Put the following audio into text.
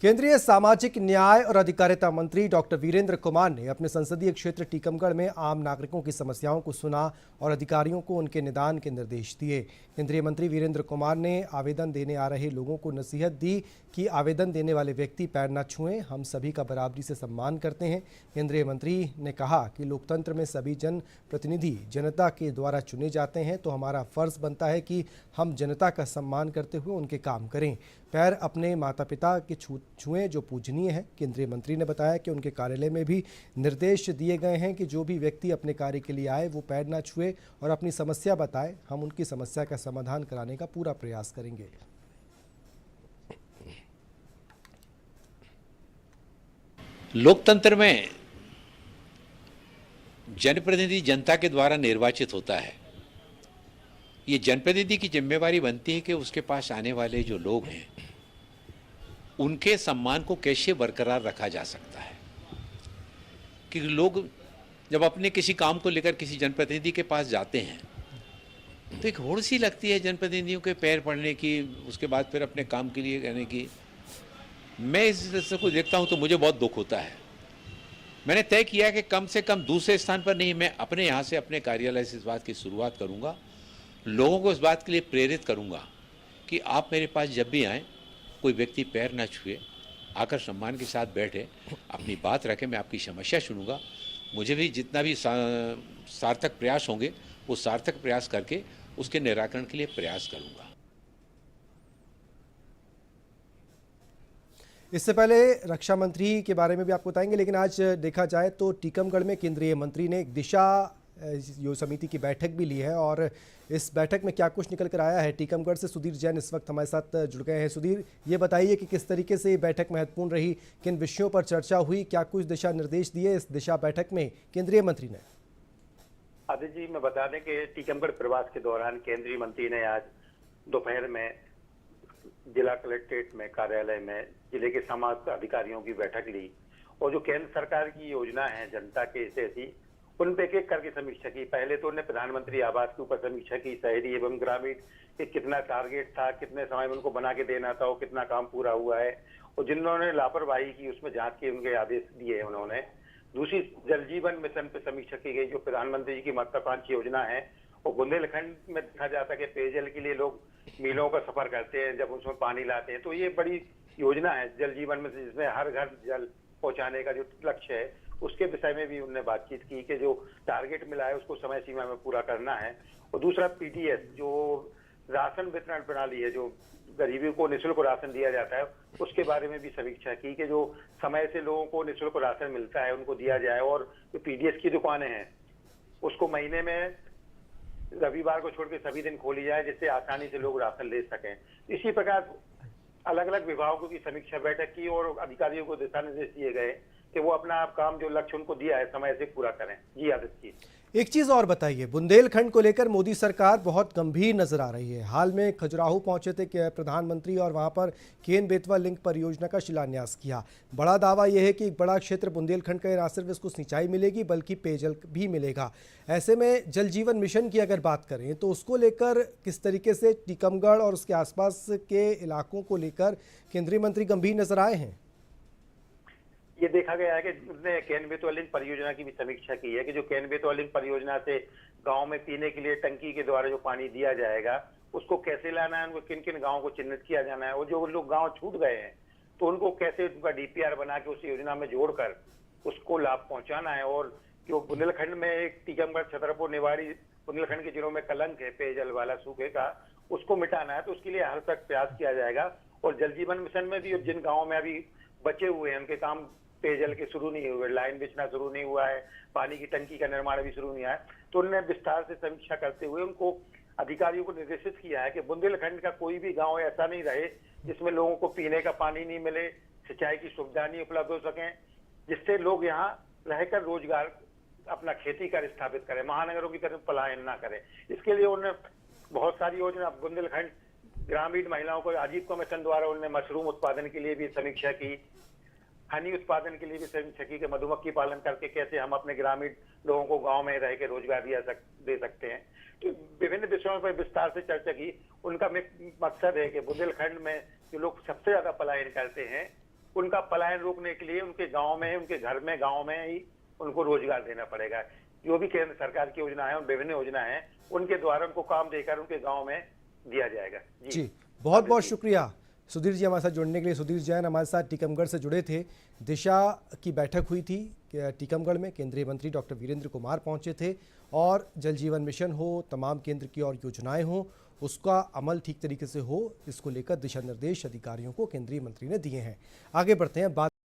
केंद्रीय सामाजिक न्याय और अधिकारिता मंत्री डॉक्टर वीरेंद्र कुमार ने अपने संसदीय क्षेत्र टीकमगढ़ में आम नागरिकों की समस्याओं को सुना और अधिकारियों को उनके निदान के निर्देश दिए। केंद्रीय मंत्री वीरेंद्र कुमार ने आवेदन देने आ रहे लोगों को नसीहत दी कि आवेदन देने वाले व्यक्ति पैर न छुएं, हम सभी का बराबरी से सम्मान करते हैं। केंद्रीय मंत्री ने कहा कि लोकतंत्र में सभी जनप्रतिनिधि जनता के द्वारा चुने जाते हैं, तो हमारा फर्ज बनता है कि हम जनता का सम्मान करते हुए उनके काम करें। पैर अपने माता पिता के छुएं जो पूजनीय है। केंद्रीय मंत्री ने बताया कि उनके कार्यालय में भी निर्देश दिए गए हैं कि जो भी व्यक्ति अपने कार्य के लिए आए वो पैर न छुए और अपनी समस्या बताए, हम उनकी समस्या का समाधान कराने का पूरा प्रयास करेंगे। लोकतंत्र में जनप्रतिनिधि जनता के द्वारा निर्वाचित होता है। ये जनप्रतिनिधि की जिम्मेवारी बनती है कि उसके पास आने वाले जो लोग हैं उनके सम्मान को कैसे बरकरार रखा जा सकता है। क्योंकि लोग जब अपने किसी काम को लेकर किसी जनप्रतिनिधि के पास जाते हैं तो एक होड़ सी लगती है जनप्रतिनिधियों के पैर पड़ने की, उसके बाद फिर अपने काम के लिए कहने की। मैं इस दृश्य को देखता हूँ तो मुझे बहुत दुख होता है। मैंने तय किया कि कम से कम दूसरे स्थान पर नहीं, मैं अपने यहाँ से अपने कार्यालय से इस बात की शुरुआत करूँगा। लोगों को इस बात के लिए प्रेरित करूँगा कि आप मेरे पास जब भी आएँ, कोई व्यक्ति पैर ना छुए, आकर सम्मान के साथ बैठे, अपनी बात रखें, मैं आपकी समस्या सुनूंगा। मुझे भी जितना भी सार्थक प्रयास होंगे वो सार्थक प्रयास करके उसके निराकरण के लिए प्रयास करूँगा। इससे पहले रक्षा मंत्री के बारे में भी आपको बताएंगे, लेकिन आज देखा जाए तो टीकमगढ़ में केंद्रीय मंत्री ने एक दिशा समिति की बैठक भी ली है और इस बैठक में क्या कुछ निकल कर आया है। टीकमगढ़ से सुधीर जैन इस वक्त हमारे साथ जुड़ गए हैं। सुधीर, ये बताइए कि किस तरीके से ये बैठक महत्वपूर्ण रही, किन विषयों पर चर्चा हुई, क्या कुछ दिशा निर्देश दिए इस दिशा बैठक में केंद्रीय मंत्री ने? आदित्य जी, मैं बता दें कि टीकमगढ़ प्रवास के दौरान केंद्रीय मंत्री ने आज दोपहर में जिला कलेक्ट्रेट में कार्यालय में जिले के समाज अधिकारियों की बैठक ली और जो केंद्र सरकार की योजना है जनता के हिस्से थी उन पे एक एक करके समीक्षा की। पहले तो उन्होंने प्रधानमंत्री आवास के ऊपर समीक्षा की, शहरी एवं ग्रामीण के कितना टारगेट था, कितने समय में उनको बना के देना था और कितना काम पूरा हुआ है, और जिन्होंने लापरवाही की उसमें जांच के उनके आदेश दिए उन्होंने। दूसरी, जल जीवन मिशन पे समीक्षा की गई, जो प्रधानमंत्री जी की महत्वाकांक्षी योजना है। और बुंदेलखंड में देखा जाता है कि पेयजल के लिए लोग मीलों का सफर करते हैं जब उसमें पानी लाते हैं, तो ये बड़ी योजना है जल जीवन मिशन, जिसमें हर घर जल पहुंचाने का जो लक्ष्य है उसके विषय में भी उन्होंने बातचीत की कि जो टारगेट मिला है उसको समय सीमा में पूरा करना है। और दूसरा, पीडीएस जो राशन वितरण प्रणाली है, जो गरीबों को निःशुल्क राशन दिया जाता है, उसके बारे में भी समीक्षा की कि जो समय से लोगों को निःशुल्क राशन मिलता है उनको दिया जाए, और जो पीडीएस की दुकानें हैं उसको महीने में रविवार को छोड़ के सभी दिन खोली जाए, जिससे आसानी से लोग राशन ले सकें। इसी प्रकार अलग अलग विभागों की समीक्षा बैठक की और अधिकारियों को दिशा निर्देश दिए गए कि वो अपना काम जो लक्ष्य उनको दिया है समय से पूरा करें। जी आदित्य जी, एक चीज और बताइए, बुंदेलखंड को लेकर मोदी सरकार बहुत गंभीर नजर आ रही है। हाल में खजुराहो पहुंचे थे प्रधानमंत्री और वहां पर केन बेतवा लिंक परियोजना का शिलान्यास किया। बड़ा दावा यह है कि एक बड़ा क्षेत्र बुंदेलखंड का न सिर्फ इसको सिंचाई मिलेगी बल्कि पेयजल भी मिलेगा। ऐसे में जल जीवन मिशन की अगर बात करें तो उसको लेकर किस तरीके से टीकमगढ़ और उसके आसपास के इलाकों को लेकर केंद्रीय मंत्री गंभीर नजर आए हैं? ये देखा गया है कि उसने केन बेतवा लिंक परियोजना की भी समीक्षा की है कि जो केन बेतवा लिंक परियोजना से गांव में पीने के लिए टंकी के द्वारा जो पानी दिया जाएगा उसको कैसे लाना है, उनको किन किन गांवों को चिन्हित किया जाना है, और जो लोग गांव छूट गए हैं तो उनको कैसे उनका डीपीआर बना के उस योजना में जोड़कर उसको लाभ पहुंचाना है। और जो बुंदेलखंड में एक टीकमगढ़, छतरपुर, निवाड़ी, बुंदेलखंड के जिलों में कलंक है पेयजल वाला सूखे का, उसको मिटाना है, तो उसके लिए हर तक प्रयास किया जाएगा। और जल जीवन मिशन में भी जिन गाँवों में अभी बचे हुए हैं उनके काम पेयजल के शुरू नहीं हुए, लाइन बिछना शुरू नहीं हुआ है, पानी की टंकी का निर्माण भी शुरू नहीं हुआ है, तो उन्होंने विस्तार से समीक्षा करते हुए उनको अधिकारियों को निर्देशित किया है कि बुंदेलखंड का कोई भी गांव ऐसा नहीं रहे जिसमें लोगों को पीने का पानी नहीं मिले, सिंचाई की सुविधा नहीं उपलब्ध हो सके, जिससे लोग यहाँ रहकर रोजगार अपना खेती कर स्थापित करें, महानगरों की तरफ पलायन ना करें। इसके लिए उन्होंने बहुत सारी योजना, बुंदेलखंड ग्रामीण महिलाओं को आजीविका मिशन द्वारा उन्होंने मशरूम उत्पादन के लिए भी समीक्षा की, हनी उत्पादन के लिए भी समीक्षा की कि मधुमक्खी पालन करके कैसे हम अपने ग्रामीण लोगों को गांव में रह के रोजगार दे सकते हैं। तो विभिन्न विषयों पर विस्तार से चर्चा की। उनका मकसद है कि बुंदेलखंड में जो लोग सबसे ज्यादा पलायन करते हैं उनका पलायन रोकने के लिए उनके गांव में, उनके घर में, गांव में ही उनको रोजगार देना पड़ेगा। जो भी केंद्र सरकार की योजना है, विभिन्न योजनाएं हैं, उनके द्वारा उनको काम देकर उनके गांव में दिया जाएगा। जी, बहुत बहुत शुक्रिया सुधीर जी हमारे साथ जुड़ने के लिए। सुधीर जैन हमारे साथ टीकमगढ़ से जुड़े थे। दिशा की बैठक हुई थी टीकमगढ़ में, केंद्रीय मंत्री डॉक्टर वीरेंद्र कुमार पहुंचे थे और जल जीवन मिशन हो, तमाम केंद्र की और योजनाएं हो, उसका अमल ठीक तरीके से हो, इसको लेकर दिशा निर्देश अधिकारियों को केंद्रीय मंत्री ने दिए हैं। आगे बढ़ते हैं बात